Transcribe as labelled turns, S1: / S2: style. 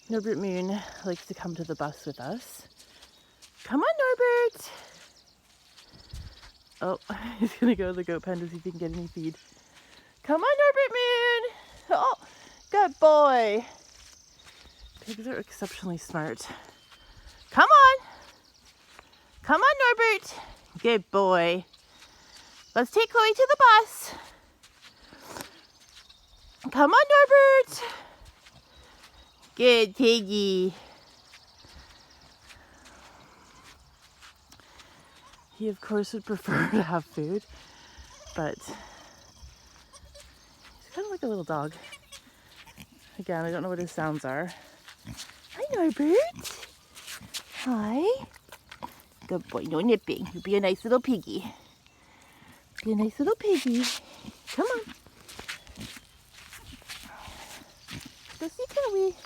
S1: Norbert Moon likes to come to the bus with us. Come on, Norbert! Oh, he's gonna go to the goat pen to see if he can get any feed. Come on, Norbert Moon! Oh, good boy! Pigs are exceptionally smart. Come on! Come on, Norbert! Good boy. Let's take Chloe to the bus. Come on, Norbert! Good piggy. He, of course, would prefer to have food, but he's kind of like a little dog. Again, I don't know what his sounds are. Hi, Norbert. Hi. Good boy, no nipping. You'll be a nice little piggy. Be a nice little piggy. Come on. Go see Chloe.